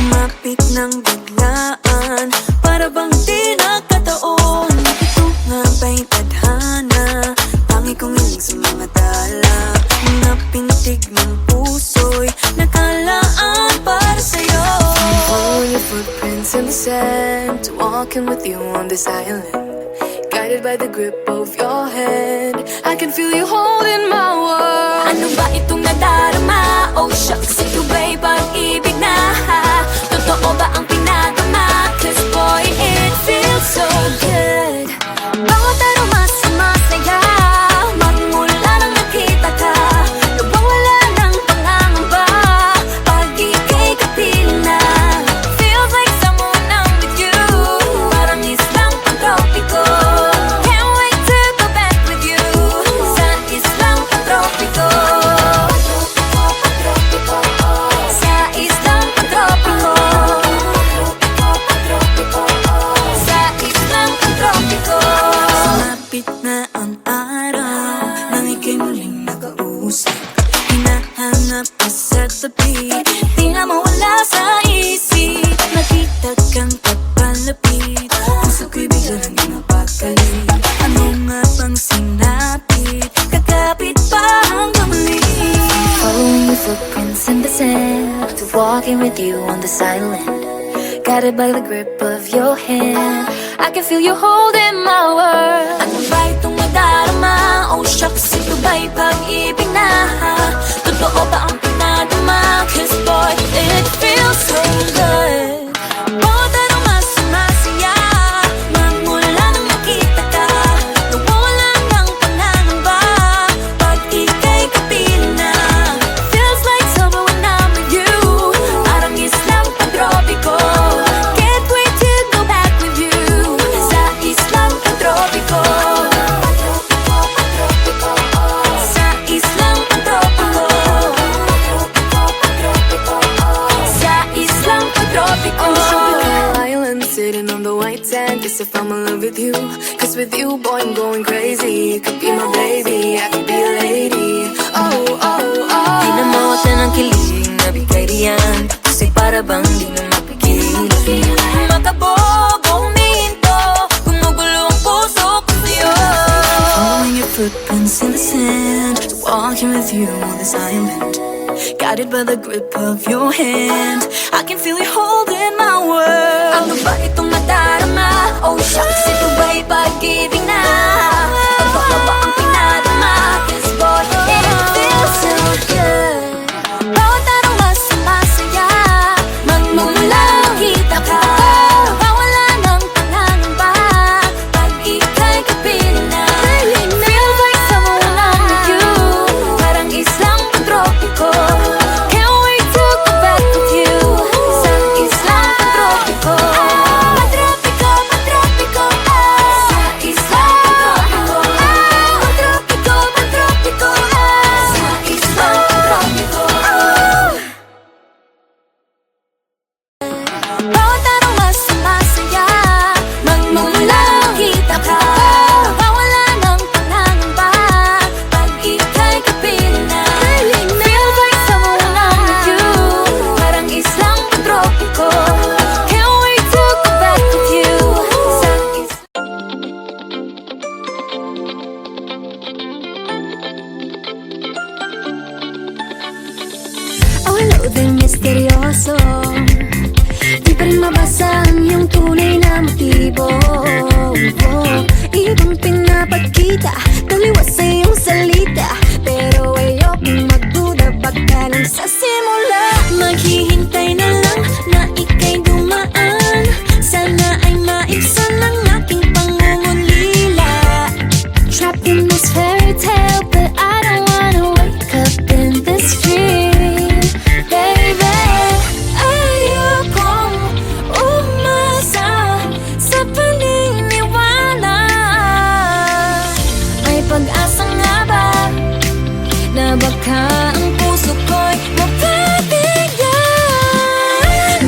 Lumapit ng biglaan, para bang di nakataon. Ito nga ba'y tadhana? Tangi kong hiling sa mga tala. Mga pintig ng puso'y nakalaan para sa'yo. Following your footprints in the sand, walking with you on this island, guided by the grip of your hand. I can feel you holding my world. Ano ba itong nadarama? Oh shucks, ito ba'y pag-ibig na? Totoo ba ang pinagama? Cause boy, it feels so good. Bawat aroma sumasaya, magmula nang nakita ka. Nawawala ng pangangamba, pag ika'y kapiling na. Feels like someone I'm with you, parang islang pantropiko. Can't wait to go back with you, sa islang pantropiko. Sa islang pantropiko. Sa islang pantropiko. Sumapit na ang araw, nang ika'y muling nakausap. Hinahanap ka sa tabi, di na mawala sa isip. Nakita kang papalapit, puso ko'y bigla nang mapakali. Ano nga bang sinapit, kakapit pa hanggang muli. Following your footprints in the sand, to walking with you on this island, guided by the grip of your hand. I can feel you holding my world. Ano ba itong nadarama? Oh shucks, ito ba'y pag-ibig na? Totoo ba ang pinadama? Cause boy, it feels so good. Bawat aroma sumasaya, magmula nang nakita ka. Nawawala ng pangangamba, pag ika'y kapiling na. Feels like summer when I'm with you, parang islang pantropiko. Can't wait to go back with you, sa islang pantropiko. Sa islang pantropiko. Sa islang pantropiko. On the tropical island, sitting on the white sand, guess if I'm in love with you. Cause with you, boy, I'm going crazy. You could be my baby, I could be a lady. Oh, oh, oh. Di na mawala ng kilig, nabigay riyan. Kasi para bang di na mapigilan. Makabog o huminto, gumugulo ang puso ko sa'yo. Following your footprints in the sand, walking with you on this island, guided by the grip of your hand. I can feel you holding my world. Ano ba itong nadarama? Oh shucks, ito ba'y pag-ibig na? Totoo ba ang pinadama? Cause boy, it feels so good. Bawat aroma sumasaya, magmula nakita ka. Nawawala ng pangangamba, pag ika'y kapiling na. Feels like someone I'm with you, parang islang pantropiko. Can't wait to go back with you, sa islang pantropiko. Pantropiko, pantropiko, sa islang pantropiko. Pantropiko, pantropiko, sa islang pantropiko. Bawat aroma sumasaya, magmula nakita ka. Nawawala ng pangangamba, pag ika'y kapiling na. Feels like someone I'm with you, parang islang pantropiko. Can't wait to go back with you, sa Oh, hello there, misteryoso. Di pa rin mabasa ang iyong tunay na motibo. Ibang pinapakita, taliwas sa iyong salita, pero ayokong magduda pagka lang sa simula. maghihintay na lang na ika'y dumaan. Sana ay maibsan ang aking pangungulila. Trapped in this fairy tale, but I don't wanna wake up in this dream, baby. Ayokong umasa sa paniniwala. May pag-asa nga ba na baka ang puso ko'y mapabigyan?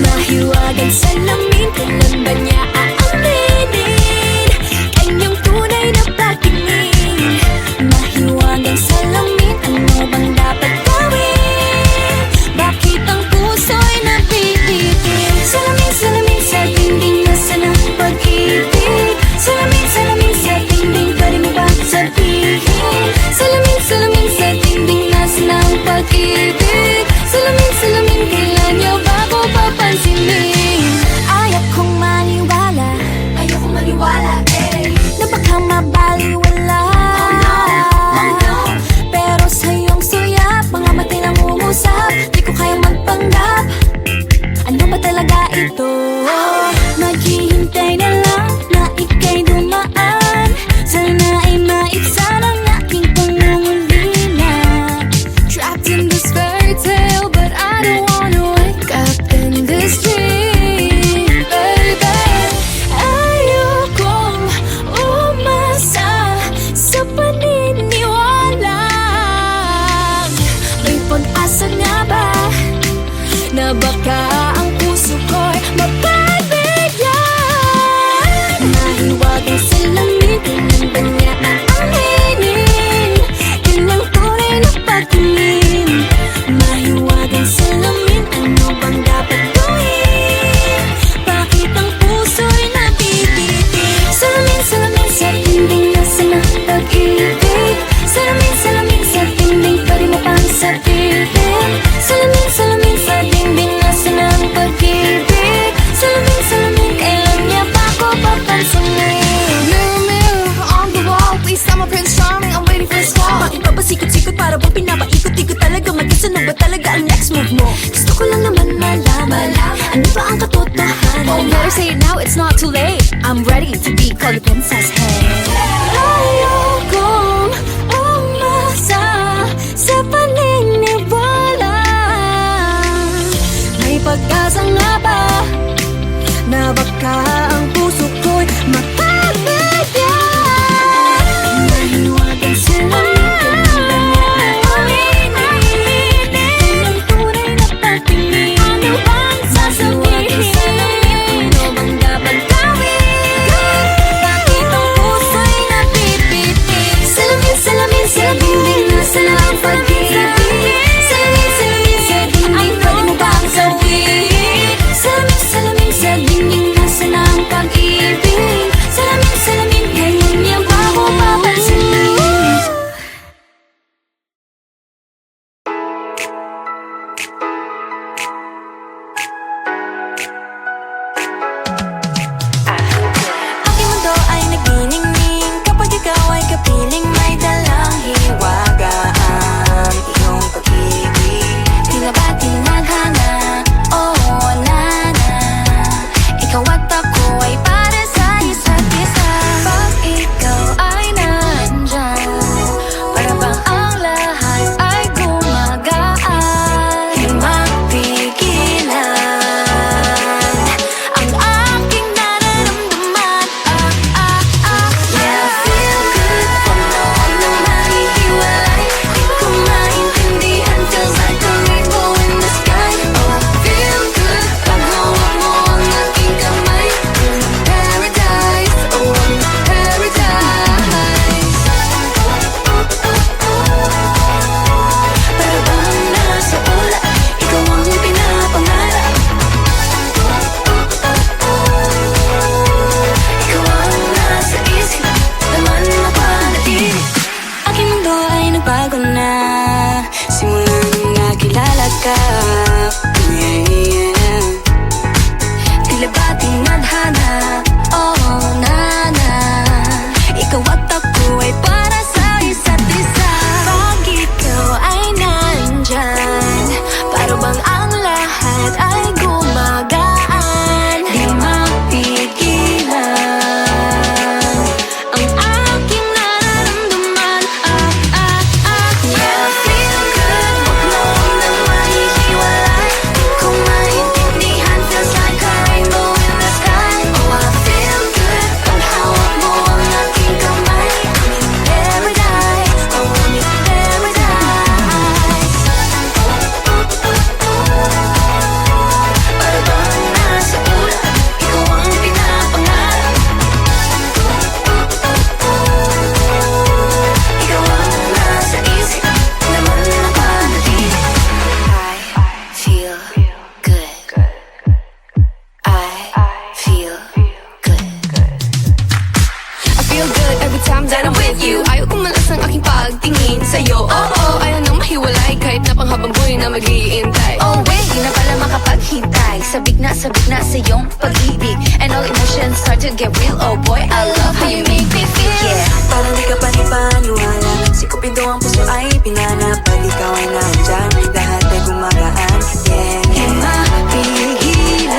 Mahiwagang salamin, kailan ba niya aaminin kanyang tunay na patingin? Mahiwagang salamin, ano bang dapat gawin? Bakit ang puso'y nabibitin? ito. Maghihintay na lang na ika'y dumaan. Sana ay maibsan ang aking pangungulila. Trapped in this fairy tale, but I don't wanna wake up in this dream, baby. Ayokong umasa sa paniniwala. May pag-asa nga ba na baka ang puso ko'y mapagbigyan? Mahiwagang salamin, tinanda niya ang aminin. Yun ang tunay na pagtingin. Mahiwagang salamin, ano bang dapat gawin? Bakit ang puso'y nabibitin? Salamin, salamin sa dinding nasa ng pag-ibig. Salamin, salamin sa dinding, pwede mo pang sabihin. Salamin, salamin sa dinding nasa ng pag-ibig. Salamin, salamin, kailan niya pa ako papansinin? Mirror, mirror on the wall, please tell my Prince Charming I'm waiting for his call. Bakit pa ba sikot-sikot para bang pinapaikot-ikot talaga? Mag-isa na ba talaga ang next move mo? Gusto ko lang naman malaman, ano ba ang katotohanan? Oh, better say it now, it's not too late. I'm ready to be called the princess. Hey. Ayokong umasa sa paniniwala. May pag-asa nga ba na baka ang puso ko'y mapagbigyan? Mahiwagang salamin, tinanda niya ang aminin. Yun ang tunay na pagtingin. Ano bang sasabihin? Ano bang dapat gawin? Bakit ang puso'y napipitin? Salamin, salamin sa dinding nasa ng pag-ibig. Salamin, salamin sa dinding, pwede mo bang sabihin? Salamin, salamin sa dinding nasa ng pag-ibig. Salamin, salamin, ngayon niya ba ako papansinin? Aking mundo ay nagniningning kapag ikaw ay kapiling may dalang hiwaga ang iyong pag-ibig. Tila ba tinadhana? Oo, wala na. Ikaw at ako ay para sa isa't isa. Pag ikaw ay nandyan, para bang ang lahat ay gumagaan. Di mapigilan ang aking nararamdaman. Yeah, feel good pag noon na mahihiwalay. Di ko maintindihan, feels like a rainbow in the sky. Oh, I feel good pag hawak mo ang aking kamay. Paradise, oh, paradise. Para bang nasa ula, ikaw ang pinapangarap. Ikaw ang nasa isip, laman na panatili. Aking mundo ay nagbago na simula nung nakilala ka. Yeah, yeah. Tila ba tinadhana? Oo, nana. Ikaw at ako ay para sa isa't isa. Pag ikaw ay nandyan, para bang ang lahat ay gumagaan. Di mapigilan ang aking nararamdaman. Yeah, feel good pag noon na mahihiwalay. Di ko maintindihan, feels like a rainbow in the sky. Oh, I feel good pag hawak mo ang aking kamay. I'm in paradise, oh, I'm in paradise. Para bang nasa ula, ikaw ang pinapangarap. Ikaw ang nasa isip, laman na panatili. I feel good. I feel good. I feel good every time that I'm with you. Ayaw kong malas ang aking pagtingin sa'yo. Oo, ayaw nang mahiwalay kahit na panghabang buhay na mag-iintay. Oh wait, di na pala makapaghintay. Sabik na sa iyong pag-ibig. And all emotions start to get real. Oh boy, I love how you make me feel. Yeah. Parang di ka panipaniwala, si Cupido ang puso ay pinanap. Pag ikaw ay nandyan, lahat ay gumagaan. Yeah, Di mapigilan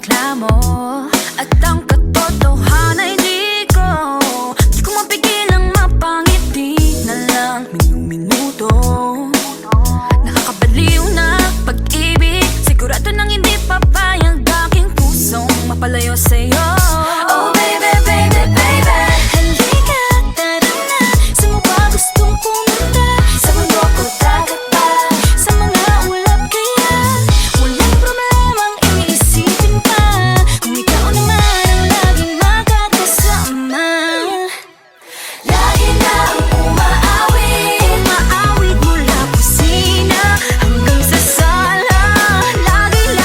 reklamo. At ang katotohanan ay di ko mapigilang mapangiti na lang minuto. Nakakabaliw na pag-ibig, sigurado nang hindi papayag aking pusong mapalayo sa'yo. Oh baby, baby, baby, halika, tara na. Saan mo ba gustong pumunta? Sa mundo ko, dagat ba? Sa mga ulap kaya? Walang problemang iniisipin pa, kung ikaw naman ang laging makakasama. Lagi na umaawit mula kusina hanggang sa sala. Lagi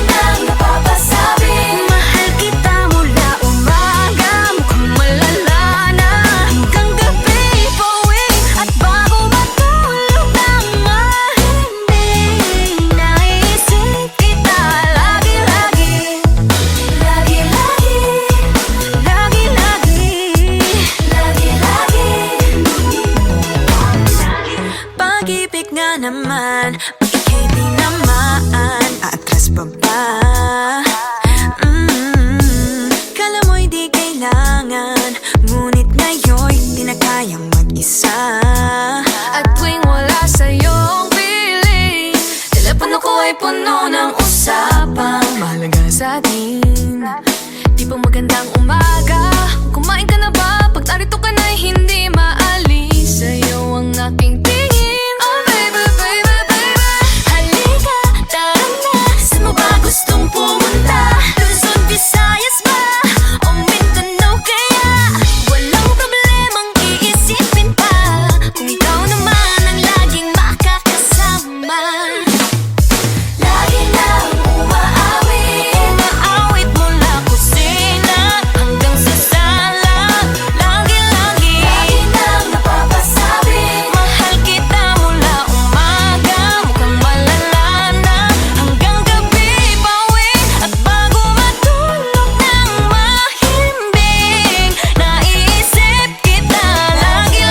nang napapasabi, mahal kita mula umaga, mukhang malala na hanggang gabi. Pauwi at bago matulog ng mahimbing, naisip kita lagi. Pag-ibig nga naman, ika'y di naman aatras pa ba? Kala mo'y di kailangan, ngunit ngayon'y di na kayang mag-isa. At tuwing wala sa'yong piling, telepono ko ay puno ng usapang mahalaga sa atin. Di ba magandang umaga? Kumain ka na ba? Pag narito ka na'y hindi maalis sa'yo ang aking tingin. Oh baby, baby, baby, halika, tara na. Saan mo ba gustong pumunta? Luzon, Visayas ba? O Mindanao kaya? Walang problemang iisipin pa, kung ikaw naman ang laging makakasama. Lagi nang umaawit mula kusina hanggang sa sala. Lagi nang napapasabi, mahal kita mula umaga, mukhang malala na hanggang gabi. Pauwi at bago matulog ng mahimbing, naisip kita lagi.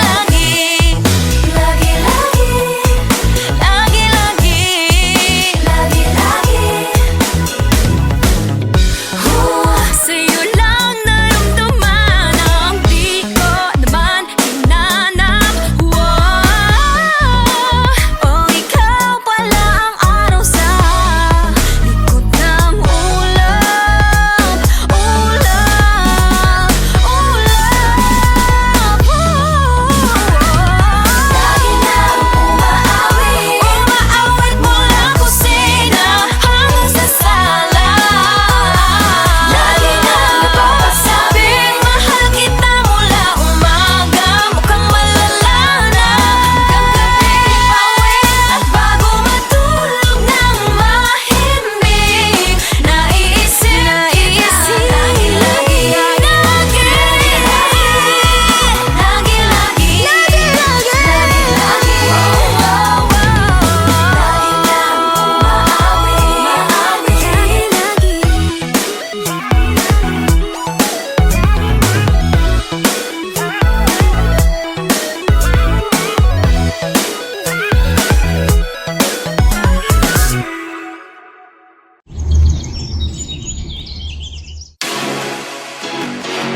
Sa'yo lang naramdaman ang di ko naman hinanap. Oh, ikaw pala ang araw sa likod ng ulap. Lagi nang umaawit mula kusina hanggang sa sala. Lagi nang napapasabi, mahal kita mula umaga, mukhang malala na hanggang gabi. Pauwi at bago matulog ng mahimbing, naisip kita lagi.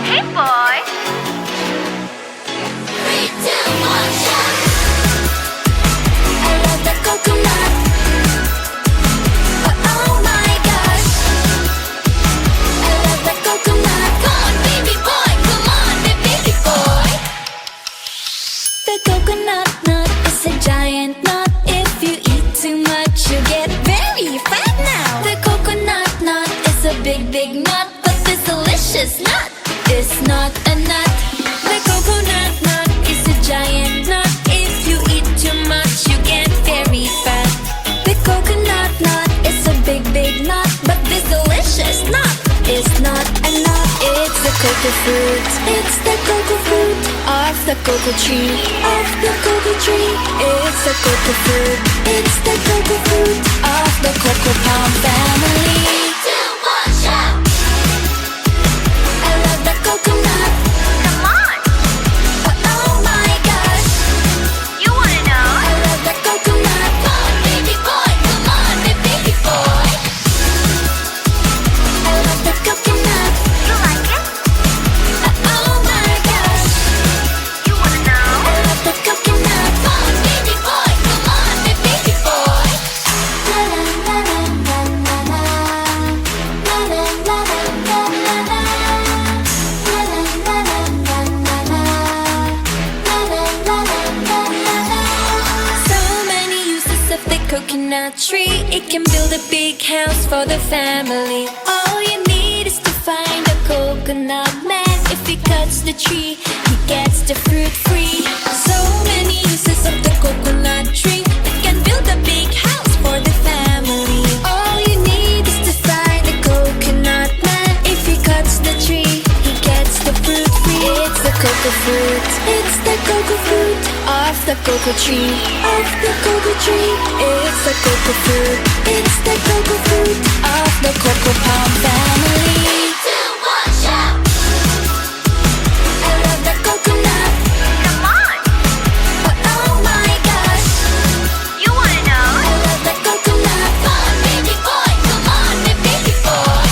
Hey boy! I love that coconut. Oh my gosh, I love that coconut. Come on, baby boy, come on, baby boy. The coconut nut is a giant nut. If you eat too much, you get very fat now. The coconut nut is a big, big nut, but this delicious nut is not a nut. The coconut nut is a giant nut. If you eat too much, you get very fat. The coconut nut is a big, big nut, but this delicious nut is not a nut. It's the cocoa fruit. It's the cocoa fruit of the cocoa tree. Of the cocoa tree. It's the cocoa fruit. It's the cocoa fruit of the cocoa palm family. 3, 2, 1, shout! I love the coconut. Come on! Oh my gosh, You wanna know? I love the coconut. Come on, baby boy, come on, baby boy. can build a big house for the family. All you need is to find a coconut man. If he cuts the tree, he gets the fruit free. So many uses of the coconut tree. It can build a big house for the family. All you need is to find a coconut man. If he cuts the tree, he gets the fruit free. It's the cocoa fruit. It's the cocoa fruit of the cocoa tree. Of the cocoa tree. It's the cocoa fruit. It's the cocoa fruit of the cocoa palm family. 3, 2, 1, shout! I love the coconut. Come on, Oh my gosh. you wanna know? I love the coconut. Come on, baby boy. Come on, baby boy.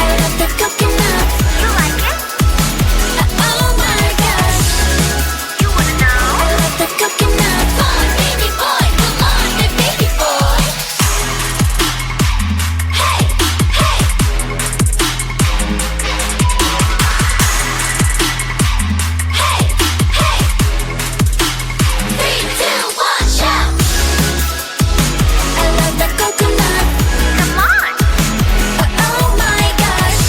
I love the coconut. You like it? Oh my gosh. You wanna I know? love the coconut. Come on, baby boy. Come on, baby boy. Hey, hey. Hey, hey. 3, 2, 1, shout! I love the coconut. Come on, Oh my gosh.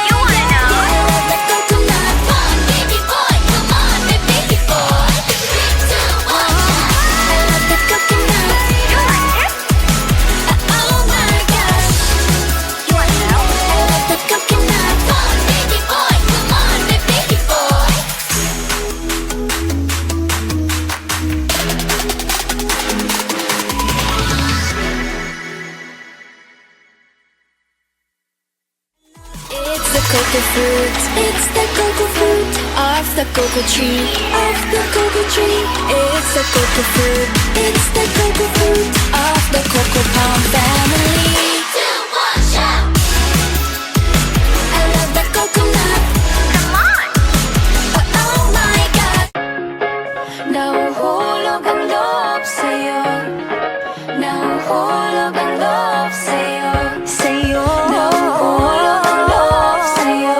you wanna know? I love the coconut. Come on, baby boy. Come on, baby boy. 3, 2, 1, shout! I love the coconut. You like it? Oh my gosh. You wanna know? I love the coconut. Come on, baby boy. Come on, baby boy. It's the cocoa fruit. It's the cocoa fruit of the cocoa tree. Of the cocoa tree. It's the cocoa fruit. It's the cocoa fruit of the cocoa palm family. 2, 1, shout! I love the coconut. Come on, Oh my God. Nahuhulog ang loob sa'yo. Nahuhulog ang loob sa'yo. Sa'yo. Nahuhulog ang loob sa'yo.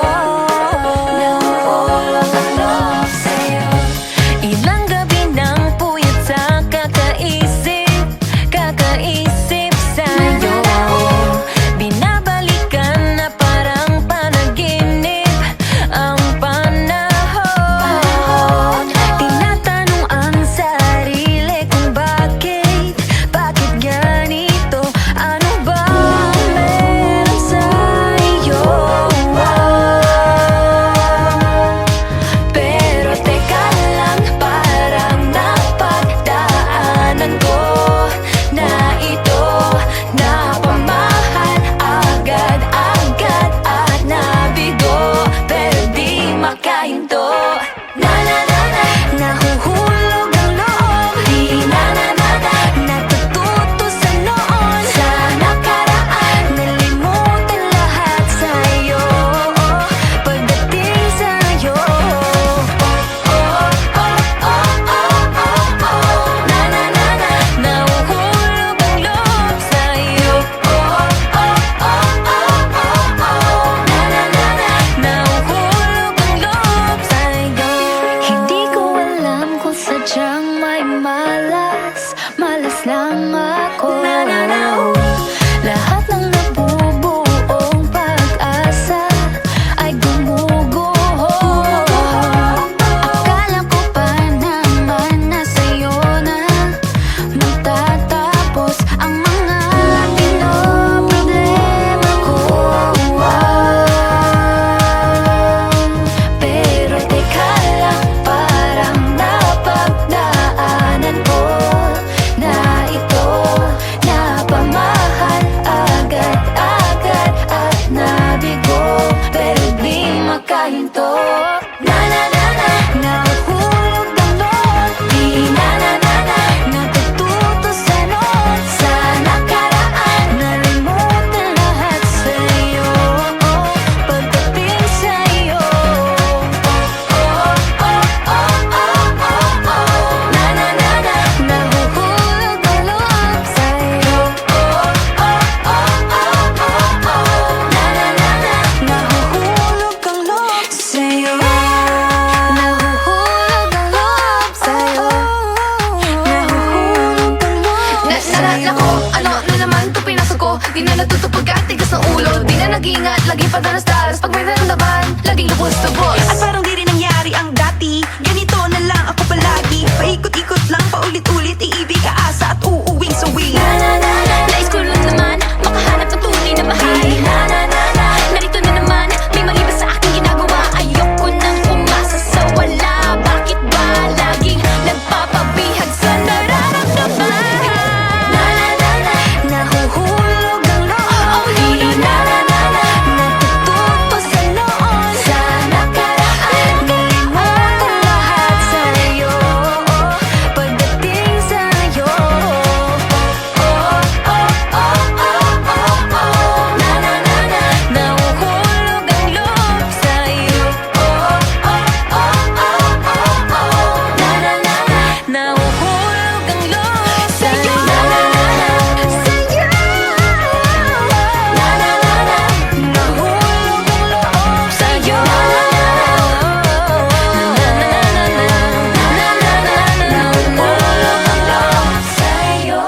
Nahuhulog ang loob sa'yo. Ilang gabi nang puyat sa kakaisip sa'yo. Di na natutupag at tigas ng ulo. Di na nag-iingat, laging padalas-dalas. Pag may naramdaman, laging lubos-tubos. At parang di rin nangyari ang dati. Ganito na lang ako palagi. Paikot-ikot lang, paulit-ulit. Iibig, aasa at uuwing sawi. Nais ko lang naman makahanap ng tunay na mahal. Narito na naman, may mali ba sa aking ginagawa? Ayoko nang umasa sa wala. Bakit ba laging nagpapabihag sa nararamdaman? Nahuhulog ang loob. Di na natututo sa noon. Sa nakaraan, kalimutan lahat sa'yo. Pagdating sa'yo, nahuhulog ang loob sa'yo. Nahuhulog ang loob sa'yo. Sa'yo. Nahuhulog ang loob sa'yo. Nahuhulog ang loob sa'yo.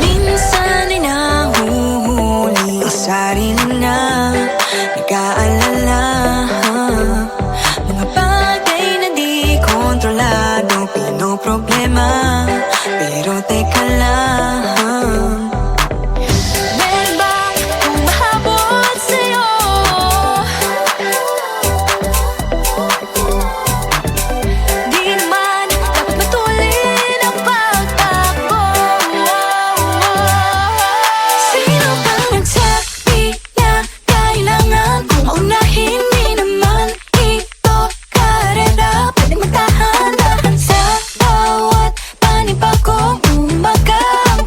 Minsan ay nahuhuli ang sarili na nag-aalala. Mga bagay na di kontrolado, pinoproblema. Pero teka lang, meron bang humahabol sa'yo? Di naman dapat matulin ang pagtakbo. Sino bang nagsabi na kailangan kong unahin? Di naman ito karera. Pwede magtahan-tahan sa bawat panibagong umaga. Ang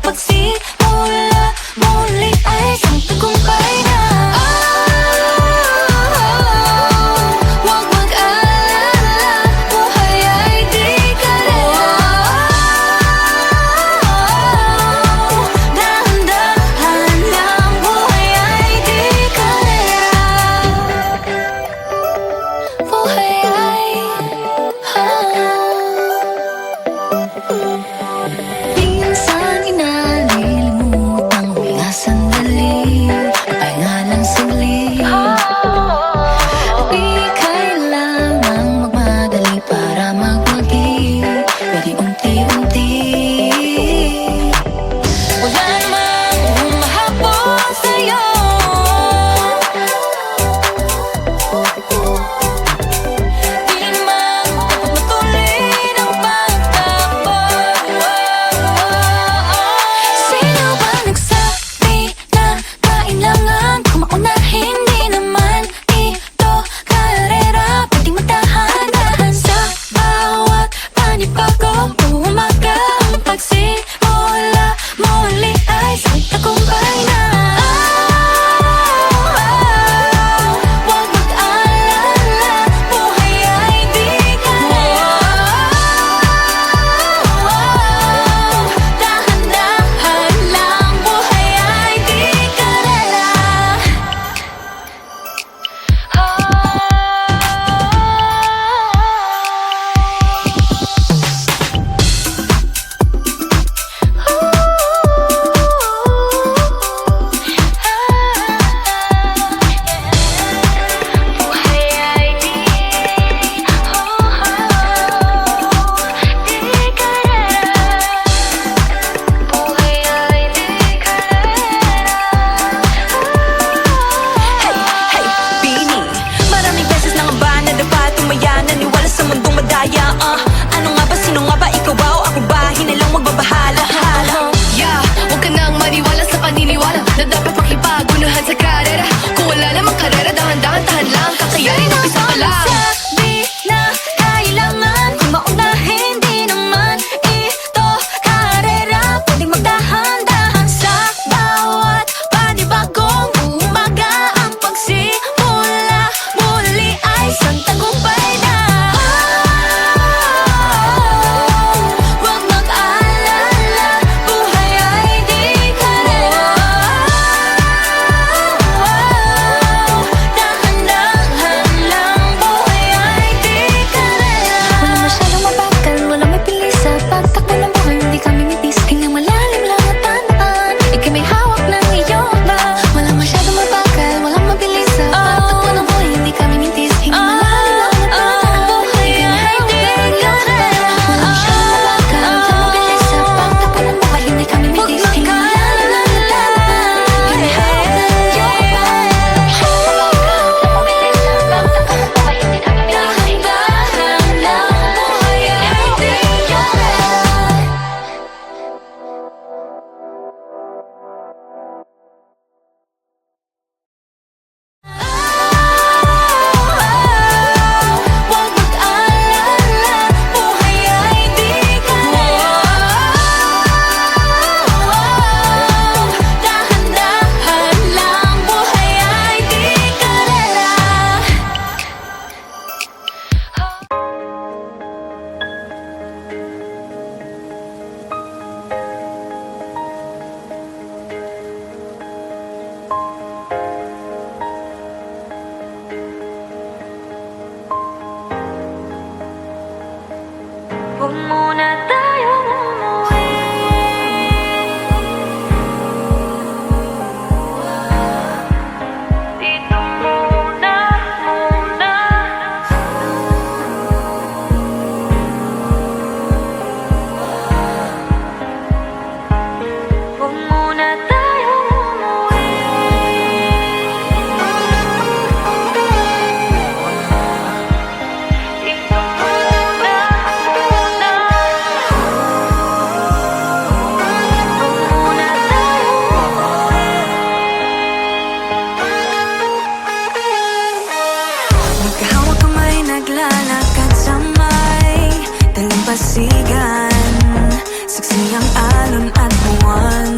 alon at buwan.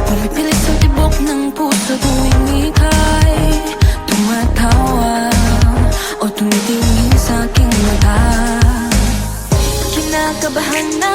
Pumipilit sa tibok ng puso tuwing ika'y tumatawa o tumitingin sa aking mata. Kinakabahan na